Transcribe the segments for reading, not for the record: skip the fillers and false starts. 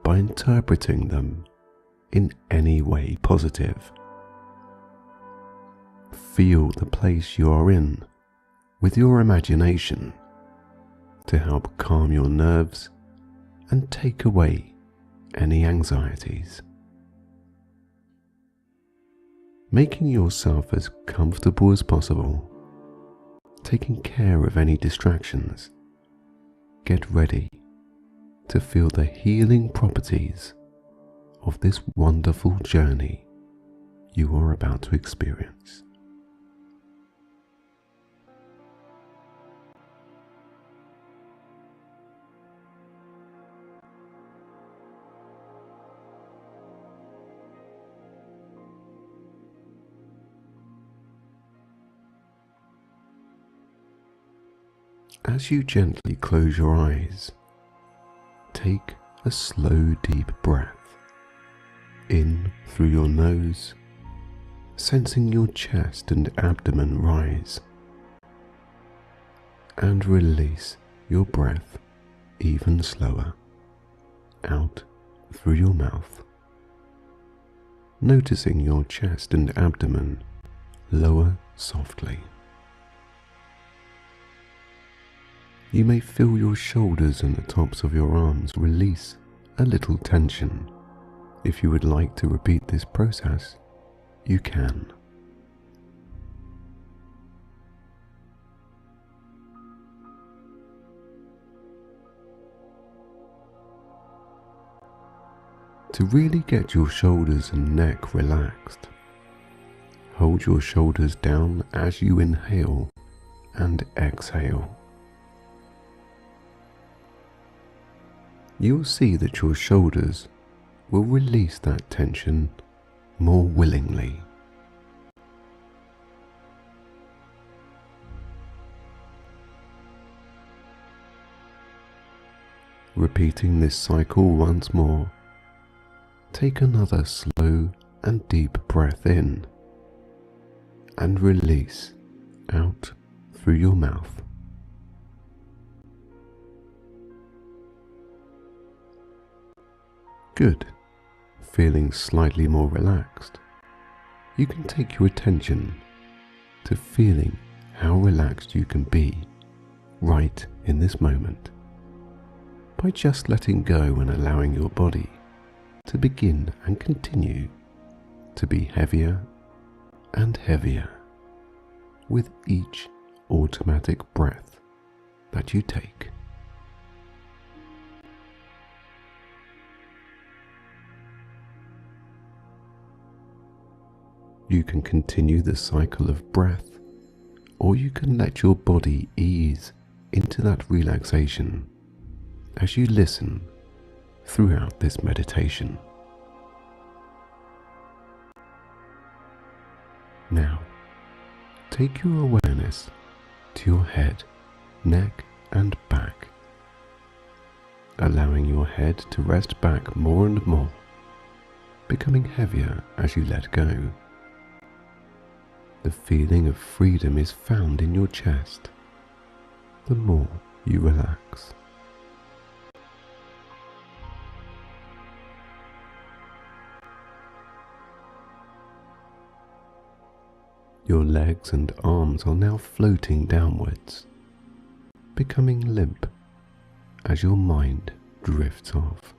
by interpreting them in any way positive. Feel the place you are in with your imagination to help calm your nerves and take away any anxieties. Making yourself as comfortable as possible, taking care of any distractions, get ready to feel the healing properties of this wonderful journey you are about to experience. As you gently close your eyes, take a slow, deep breath in through your nose, sensing your chest and abdomen rise, and release your breath even slower out through your mouth, noticing your chest and abdomen lower softly. You may feel your shoulders and the tops of your arms release a little tension. If you would like to repeat this process, you can. To really get your shoulders and neck relaxed, hold your shoulders down as you inhale and exhale. You'll see that your shoulders will release that tension more willingly. Repeating this cycle once more, take another slow and deep breath in and release out through your mouth. Good. Feeling slightly more relaxed, you can take your attention to feeling how relaxed you can be right in this moment by just letting go and allowing your body to begin and continue to be heavier and heavier with each automatic breath that you take. You can continue the cycle of breath, or you can let your body ease into that relaxation as you listen throughout this meditation. Now, take your awareness to your head, neck, and back, allowing your head to rest back more and more, becoming heavier as you let go. The feeling of freedom is found in your chest the more you relax. Your legs and arms are now floating downwards, becoming limp as your mind drifts off.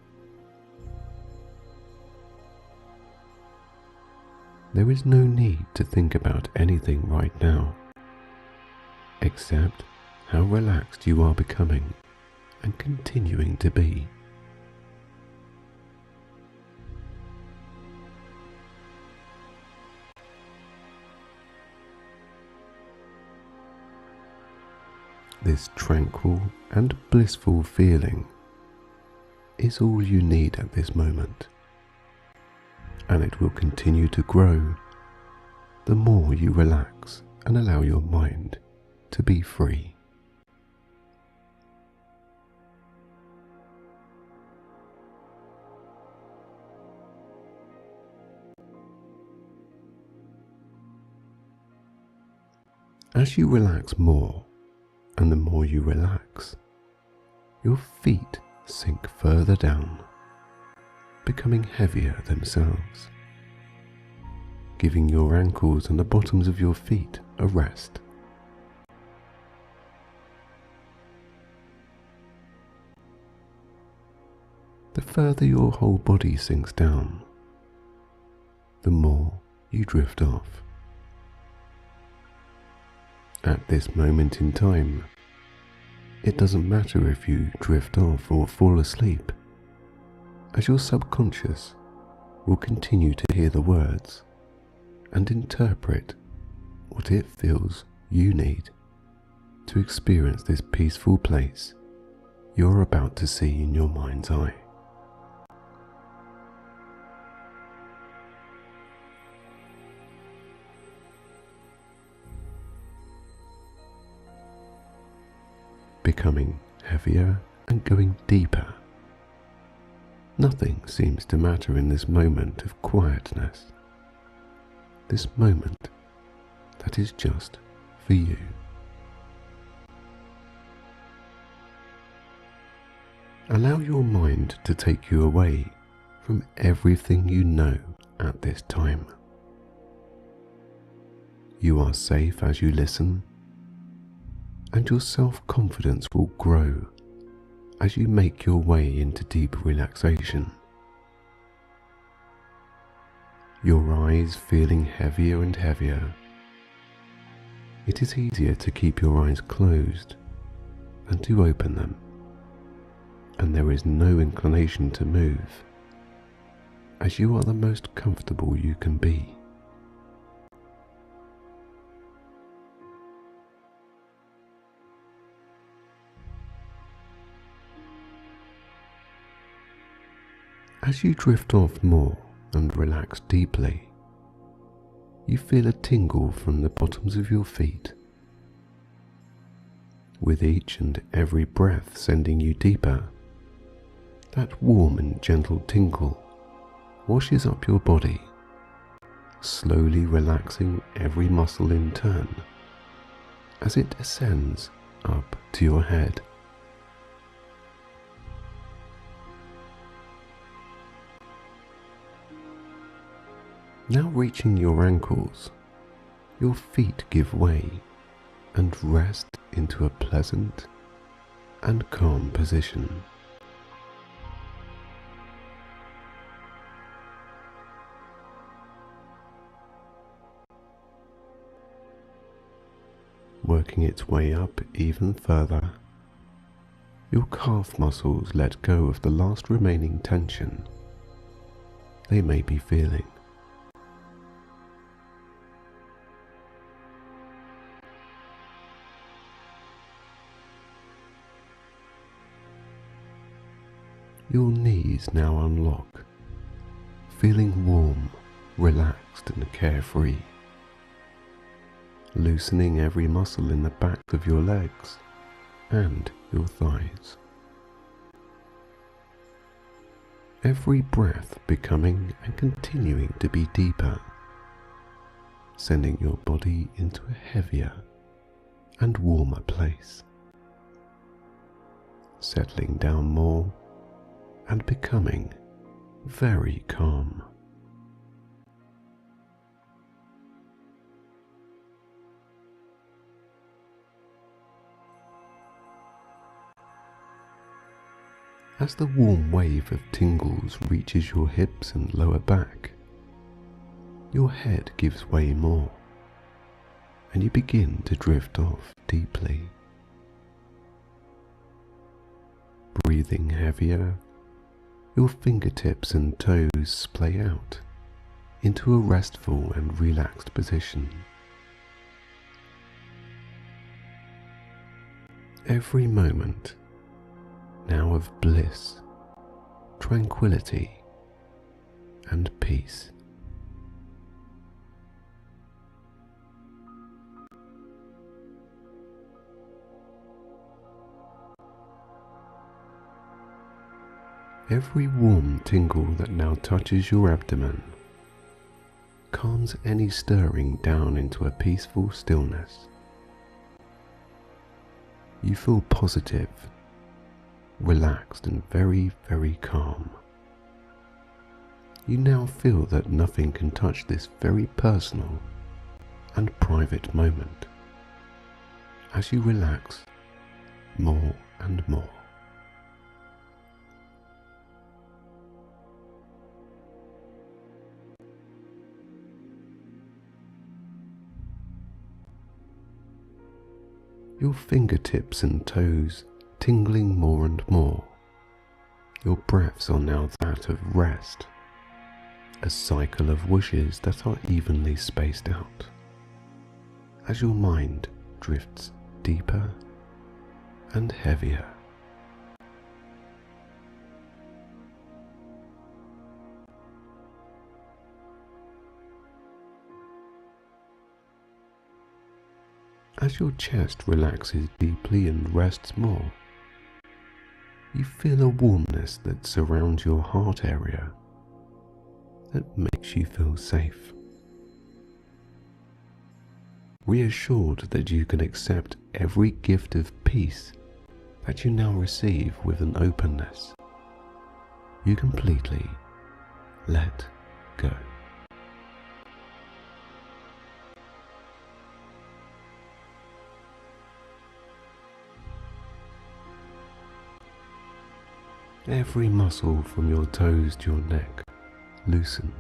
There is no need to think about anything right now, except how relaxed you are becoming and continuing to be. This tranquil and blissful feeling is all you need at this moment, and it will continue to grow the more you relax and allow your mind to be free. As you relax more, and the more you relax, your feet sink further down, becoming heavier themselves, giving your ankles and the bottoms of your feet a rest. The further your whole body sinks down, the more you drift off. At this moment in time, it doesn't matter if you drift off or fall asleep, as your subconscious will continue to hear the words and interpret what it feels you need to experience this peaceful place you're about to see in your mind's eye. Becoming heavier and going deeper. Nothing seems to matter in this moment of quietness, this moment that is just for you. Allow your mind to take you away from everything you know at this time. You are safe as you listen, and your self-confidence will grow as you make your way into deep relaxation. Your eyes feeling heavier and heavier. It is easier to keep your eyes closed than to open them, and there is no inclination to move, as you are the most comfortable you can be. As you drift off more and relax deeply, you feel a tingle from the bottoms of your feet. With each and every breath sending you deeper, that warm and gentle tingle washes up your body, slowly relaxing every muscle in turn as it ascends up to your head. Now reaching your ankles, your feet give way and rest into a pleasant and calm position. Working its way up even further, your calf muscles let go of the last remaining tension they may be feeling. Your knees now unlock, feeling warm, relaxed and carefree, loosening every muscle in the back of your legs and your thighs. Every breath becoming and continuing to be deeper, sending your body into a heavier and warmer place, settling down more and becoming very calm. As the warm wave of tingles reaches your hips and lower back, your head gives way more, and you begin to drift off deeply. Breathing heavier, your fingertips and toes splay out into a restful and relaxed position. Every moment now of bliss, tranquility, and peace. Every warm tingle that now touches your abdomen calms any stirring down into a peaceful stillness. You feel positive, relaxed and very, very calm. You now feel that nothing can touch this very personal and private moment as you relax more and more. Your fingertips and toes tingling more and more. Your breaths are now that of rest, a cycle of whooshes that are evenly spaced out, as your mind drifts deeper and heavier. As your chest relaxes deeply and rests more, you feel a warmness that surrounds your heart area that makes you feel safe. Reassured that you can accept every gift of peace that you now receive with an openness, you completely let go. Every muscle from your toes to your neck loosen,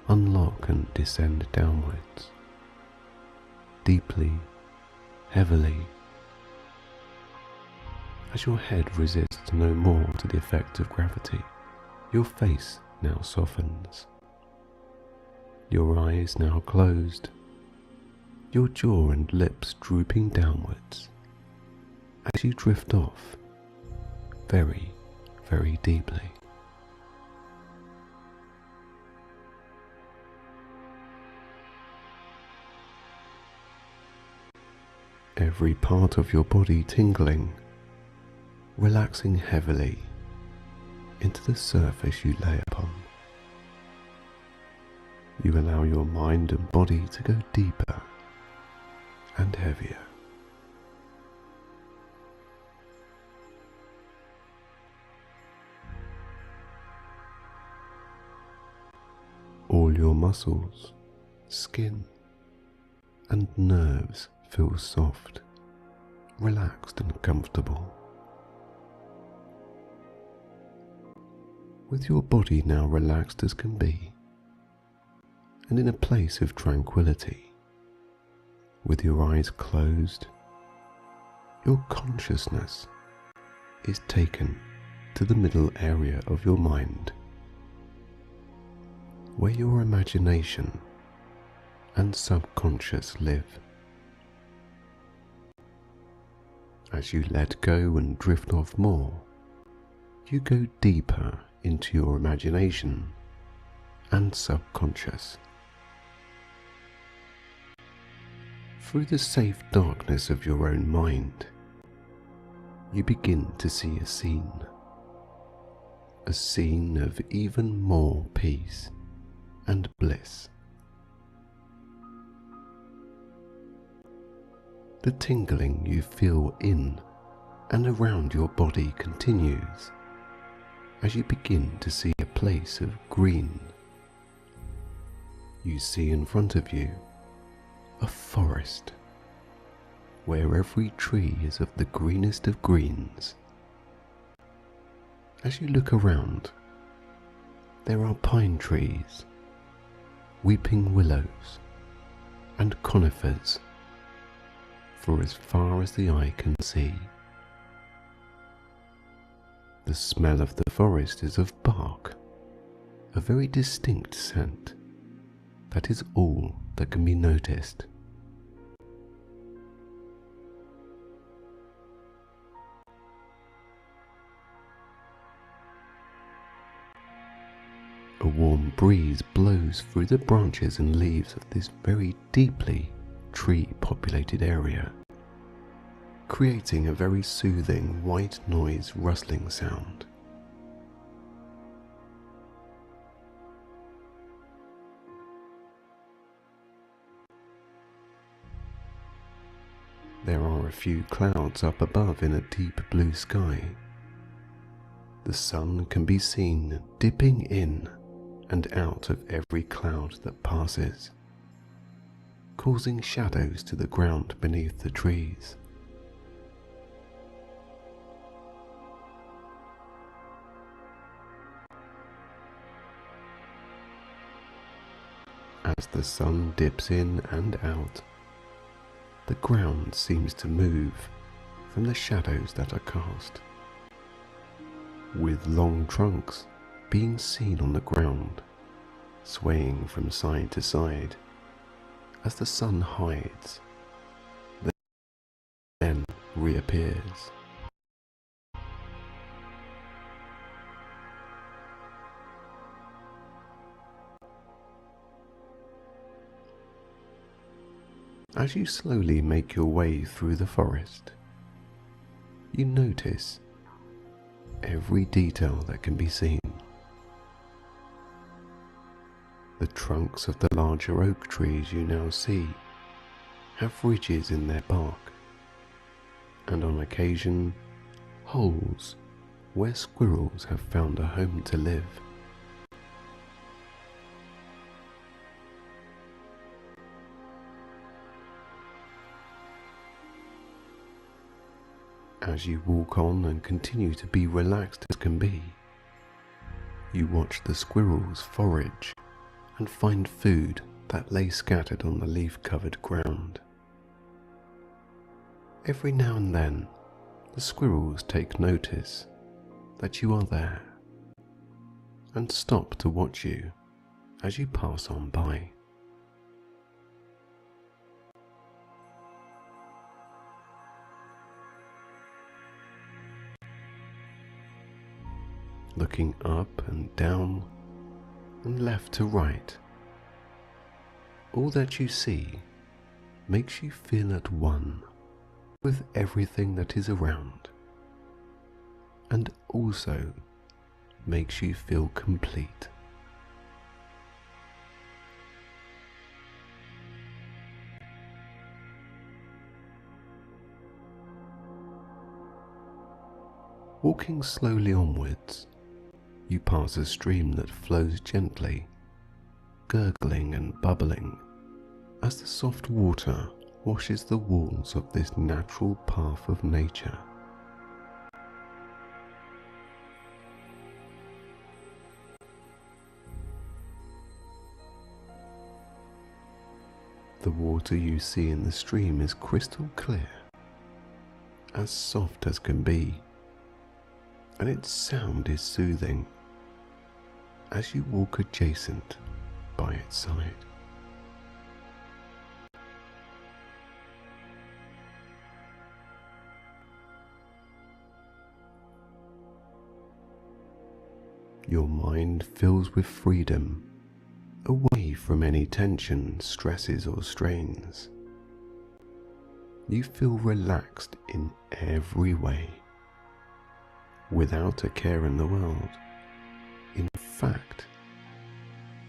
unlock and descend downwards, deeply, heavily, as your head resists no more to the effect of gravity. Your face now softens, your eyes now closed, your jaw and lips drooping downwards as you drift off very, very deeply. Every part of your body tingling, relaxing heavily into the surface you lay upon. You allow your mind and body to go deeper and heavier. All your muscles, skin, and nerves feel soft, relaxed and comfortable. With your body now relaxed as can be, and in a place of tranquility, with your eyes closed, your consciousness is taken to the middle area of your mind, where your imagination and subconscious live. As you let go and drift off more, you go deeper into your imagination and subconscious. Through the safe darkness of your own mind, you begin to see a scene of even more peace and bliss. The tingling you feel in and around your body continues as you begin to see a place of green. You see in front of you a forest where every tree is of the greenest of greens. As you look around, there are pine trees, weeping willows, and conifers for as far as the eye can see. The smell of the forest is of bark, a very distinct scent. That is all that can be noticed. A warm breeze blows through the branches and leaves of this very deeply tree-populated area, creating a very soothing white noise rustling sound. There are a few clouds up above in a deep blue sky. The sun can be seen dipping in and out of every cloud that passes, causing shadows to the ground beneath the trees. As the sun dips in and out, the ground seems to move from the shadows that are cast, with long trunks being seen on the ground, swaying from side to side as the sun hides, then reappears. As you slowly make your way through the forest, you notice every detail that can be seen. The trunks of the larger oak trees you now see have ridges in their bark, and on occasion, holes where squirrels have found a home to live. As you walk on and continue to be relaxed as can be, you watch the squirrels forage and find food that lay scattered on the leaf-covered ground. Every now and then, the squirrels take notice that you are there and stop to watch you as you pass on by. Looking up and down and left to right, all that you see makes you feel at one with everything that is around, and also makes you feel complete. Walking slowly onwards, you pass a stream that flows gently, gurgling and bubbling as the soft water washes the walls of this natural path of nature. The water you see in the stream is crystal clear, as soft as can be, and its sound is soothing as you walk adjacent by its side. Your mind fills with freedom, away from any tension, stresses or strains. You feel relaxed in every way, without a care in the world. In fact,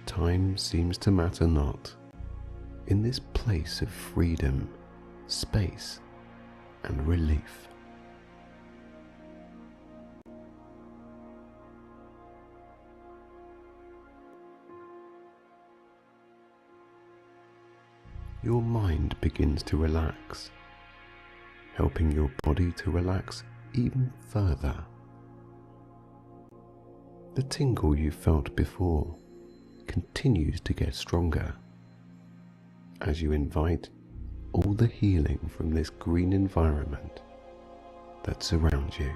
time seems to matter not in this place of freedom, space, and relief. Your mind begins to relax, helping your body to relax even further. The tingle you felt before continues to get stronger as you invite all the healing from this green environment that surrounds you.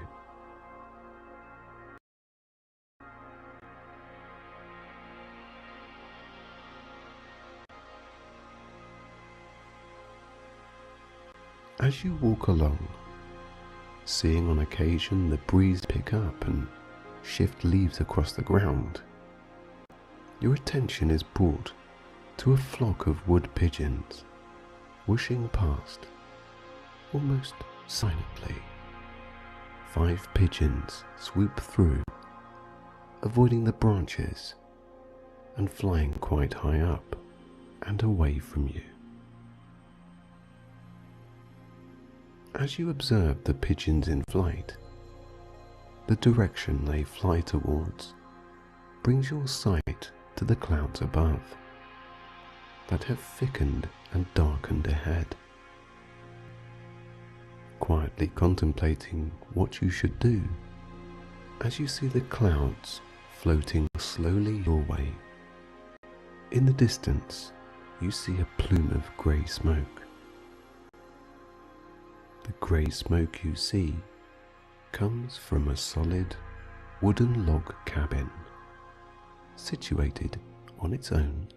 As you walk along, seeing on occasion the breeze pick up and shift leaves across the ground, your attention is brought to a flock of wood pigeons whooshing past, almost silently. 5 pigeons swoop through, avoiding the branches and flying quite high up and away from you. As you observe the pigeons in flight, the direction they fly towards brings your sight to the clouds above that have thickened and darkened ahead, quietly contemplating what you should do as you see the clouds floating slowly your way. In the distance, you see a plume of grey smoke. The grey smoke you see comes from a solid wooden log cabin situated on its own.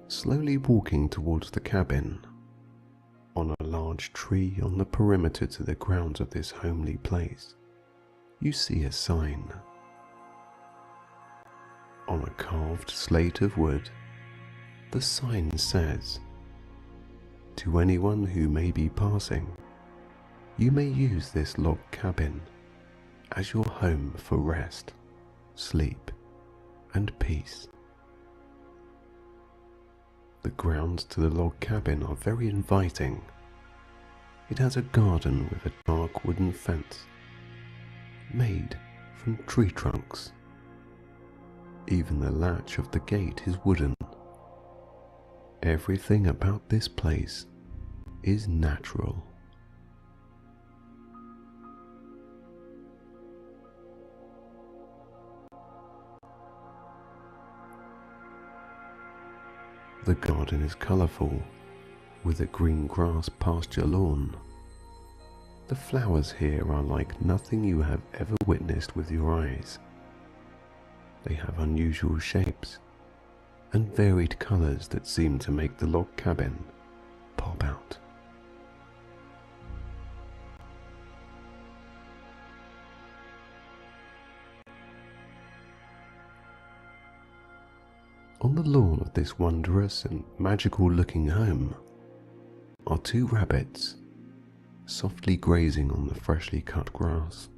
Slowly walking towards the cabin, on a large tree on the perimeter to the grounds of this homely place, you see a sign. On a carved slate of wood, the sign says, "To anyone who may be passing, you may use this log cabin as your home for rest, sleep, and peace." The grounds to the log cabin are very inviting. It has a garden with a dark wooden fence made from tree trunks. Even the latch of the gate is wooden. Everything about this place is natural. The garden is colourful, with a green grass pasture lawn. The flowers here are like nothing you have ever witnessed with your eyes. They have unusual shapes and varied colours that seem to make the log cabin pop out. On the lawn of this wondrous and magical-looking home are two rabbits, softly grazing on the freshly cut grass,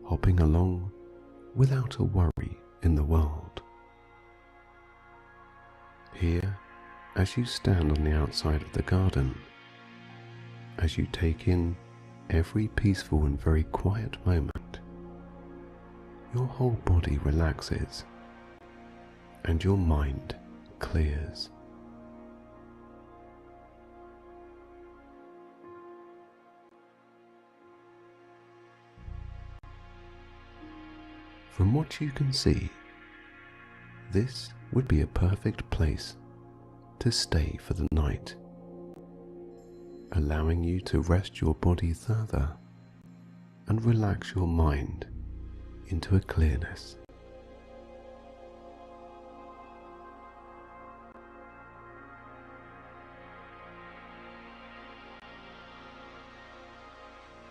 hopping along without a worry in the world. Here, as you stand on the outside of the garden, as you take in every peaceful and very quiet moment, your whole body relaxes and your mind clears. From what you can see, this would be a perfect place to stay for the night, allowing you to rest your body further and relax your mind into a clearness.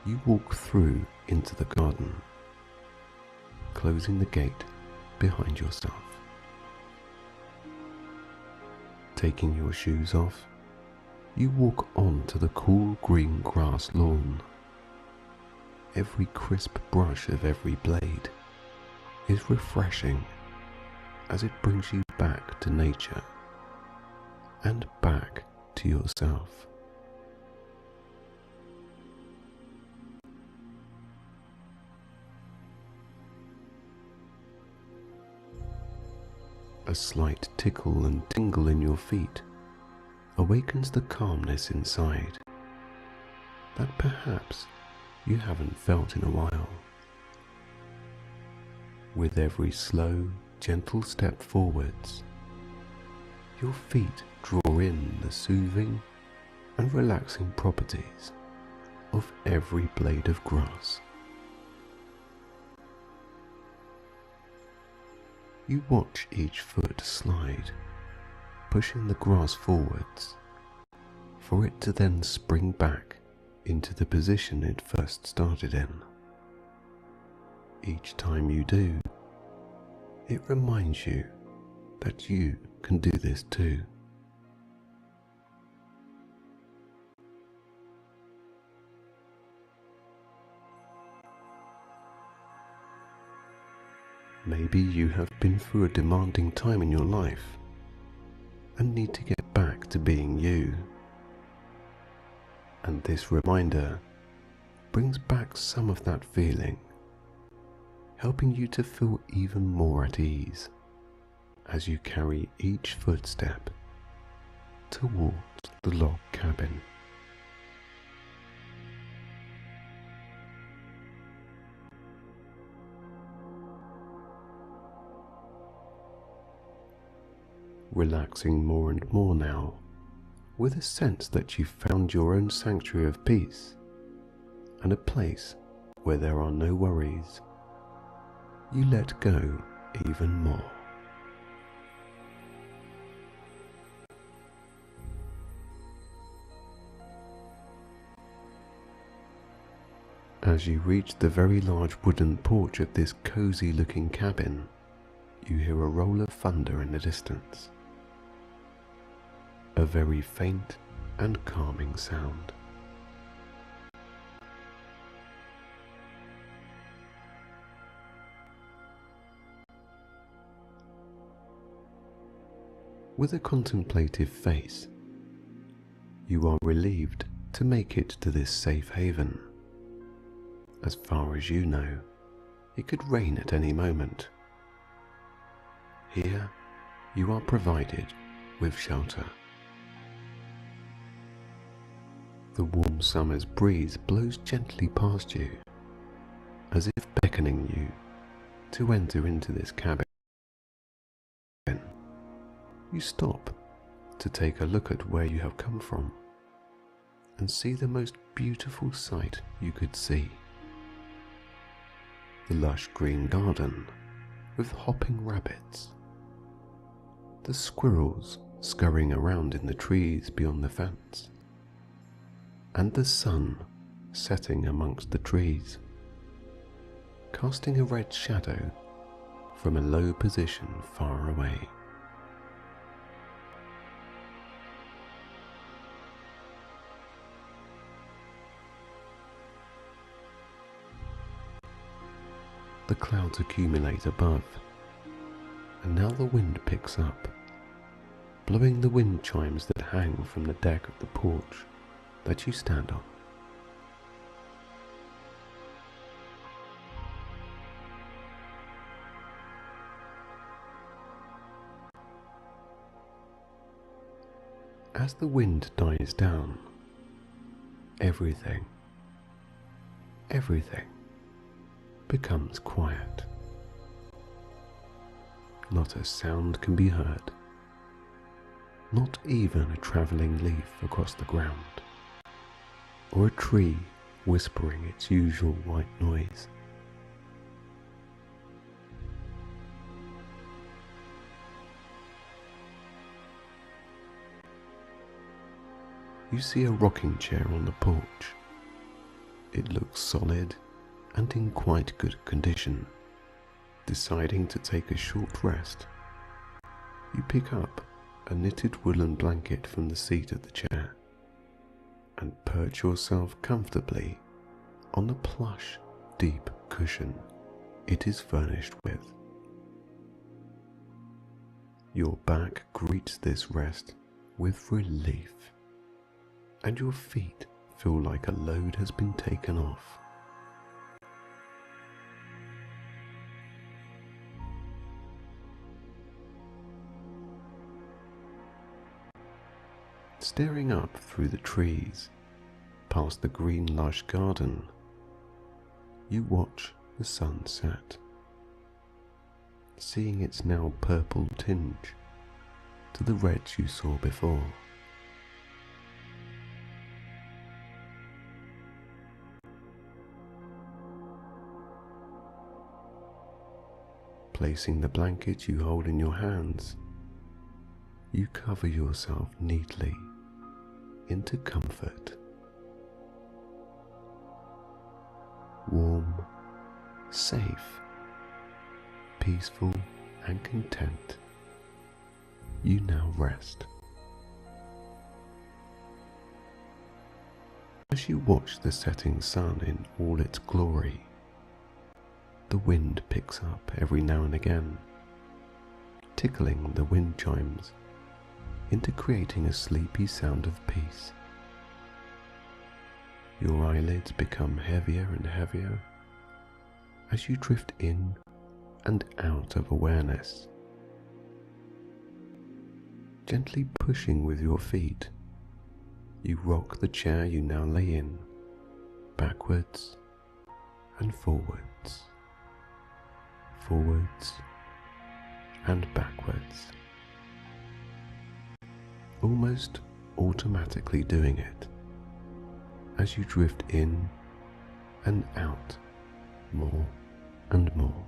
You walk through into the garden, closing the gate behind yourself. Taking your shoes off, you walk onto the cool green grass lawn. Every crisp brush of every blade is refreshing as it brings you back to nature and back to yourself. A slight tickle and tingle in your feet awakens the calmness inside that perhaps you haven't felt in a while. With every slow, gentle step forwards, your feet draw in the soothing and relaxing properties of every blade of grass. You watch each foot slide, pushing the grass forwards, for it to then spring back into the position it first started in. Each time you do, it reminds you that you can do this too. Maybe you have been through a demanding time in your life and need to get back to being you. And this reminder brings back some of that feeling, helping you to feel even more at ease as you carry each footstep towards the log cabin. Relaxing more and more now, with a sense that you've found your own sanctuary of peace and a place where there are no worries, you let go even more. As you reach the very large wooden porch of this cozy looking cabin, you hear a roll of thunder in the distance. A very faint and calming sound. With a contemplative face, you are relieved to make it to this safe haven. As far as you know, it could rain at any moment. Here, you are provided with shelter. The warm summer's breeze blows gently past you, as if beckoning you to enter into this cabin. You stop to take a look at where you have come from and see the most beautiful sight you could see. The lush green garden with hopping rabbits, the squirrels scurrying around in the trees beyond the fence, and the sun setting amongst the trees, casting a red shadow from a low position far away. The clouds accumulate above, and now the wind picks up, blowing the wind chimes that hang from the deck of the porch that you stand on. As the wind dies down, everything becomes quiet. Not a sound can be heard, not even a travelling leaf across the ground, or a tree whispering its usual white noise. You see a rocking chair on the porch. It looks solid and in quite good condition. Deciding to take a short rest, you pick up a knitted woolen blanket from the seat of the chair and perch yourself comfortably on the plush, deep cushion it is furnished with. Your back greets this rest with relief, and your feet feel like a load has been taken off. Staring up through the trees, past the green lush garden, you watch the sun set, seeing its now purple tinge to the reds you saw before. Placing the blanket you hold in your hands, you cover yourself neatly into comfort. Warm, safe, peaceful and content, you now rest. As you watch the setting sun in all its glory, the wind picks up every now and again, tickling the wind chimes into creating a sleepy sound of peace. Your eyelids become heavier and heavier as you drift in and out of awareness. Gently pushing with your feet, you rock the chair you now lay in, backwards and forwards, forwards and backwards, almost automatically doing it as you drift in and out more and more.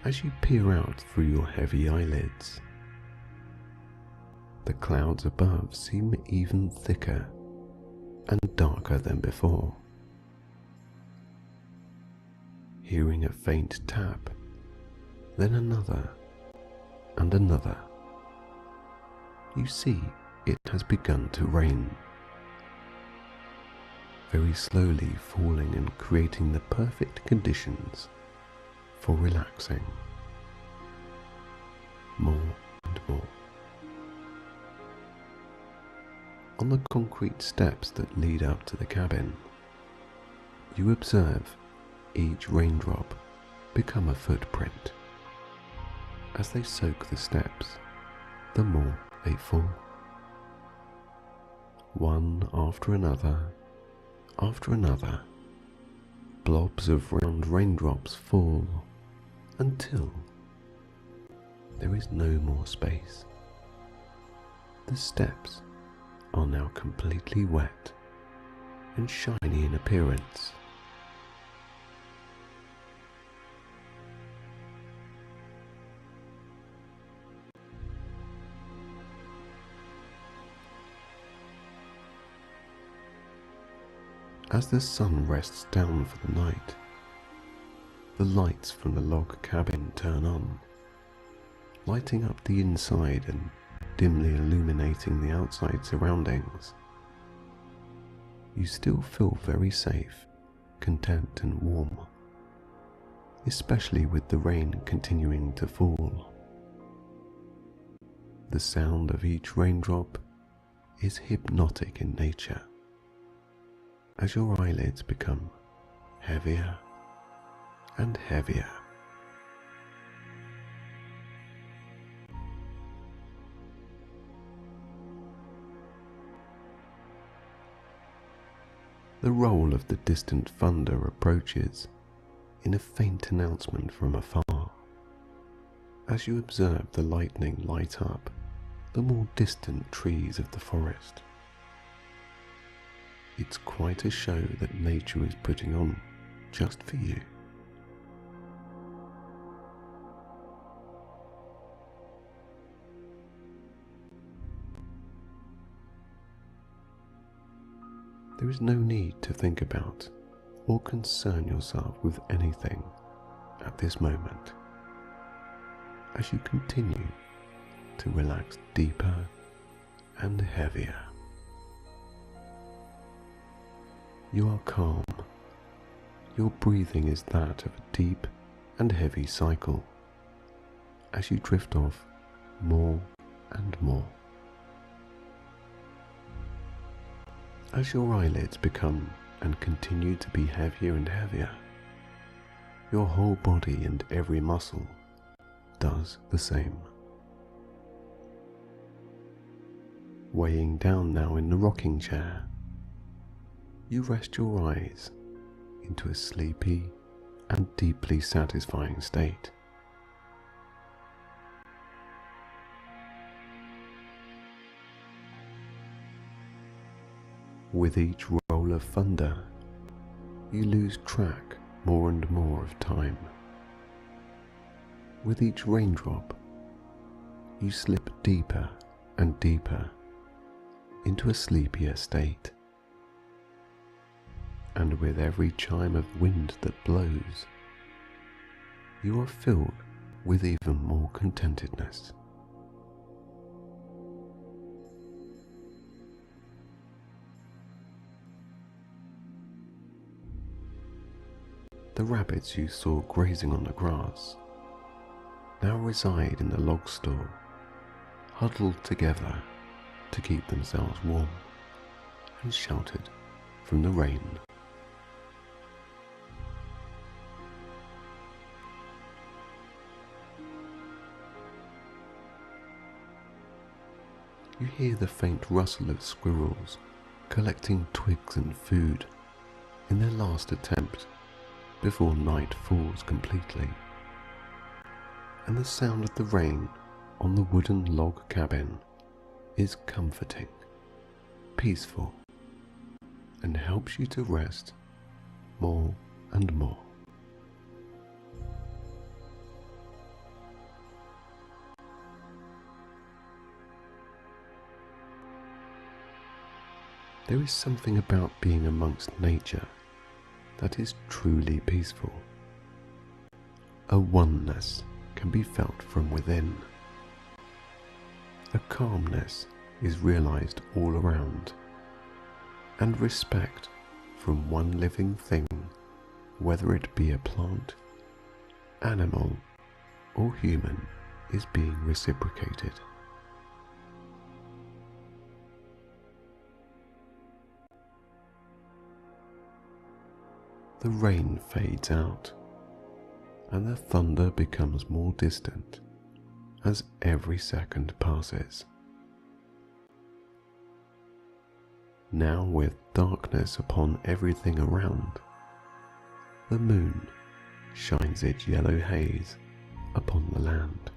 As you peer out through your heavy eyelids, the clouds above seem even thicker and darker than before. Hearing a faint tap, then another and another, you see it has begun to rain, very slowly falling and creating the perfect conditions for relaxing more and more. On the concrete steps that lead up to the cabin, you observe each raindrop become a footprint. As they soak the steps, the more they fall. One after another, blobs of round raindrops fall until there is no more space. The steps are now completely wet and shiny in appearance. As the sun rests down for the night, the lights from the log cabin turn on, lighting up the inside and dimly illuminating the outside surroundings. You still feel very safe, content and warm, especially with the rain continuing to fall. The sound of each raindrop is hypnotic in nature, as your eyelids become heavier and heavier. The roll of the distant thunder approaches in a faint announcement from afar, as you observe the lightning light up the more distant trees of the forest. It's quite a show that nature is putting on just for you. There is no need to think about or concern yourself with anything at this moment, as you continue to relax deeper and heavier. You are calm. Your breathing is that of a deep and heavy cycle, as you drift off more and more. As your eyelids become and continue to be heavier and heavier, your whole body and every muscle does the same. Weighing down now in the rocking chair, you rest your eyes into a sleepy and deeply satisfying state. With each roll of thunder, you lose track more and more of time. With each raindrop, you slip deeper and deeper into a sleepier state. And with every chime of wind that blows, you are filled with even more contentedness. The rabbits you saw grazing on the grass now reside in the log store, huddled together to keep themselves warm and sheltered from the rain. You hear the faint rustle of squirrels collecting twigs and food in their last attempt before night falls completely, and the sound of the rain on the wooden log cabin is comforting, peaceful, and helps you to rest more and more. There is something about being amongst nature that is truly peaceful. A oneness can be felt from within. A calmness is realized all around, and respect from one living thing, whether it be a plant, animal, or human, is being reciprocated. The rain fades out, and the thunder becomes more distant as every second passes. Now, with darkness upon everything around, the moon shines its yellow haze upon the land.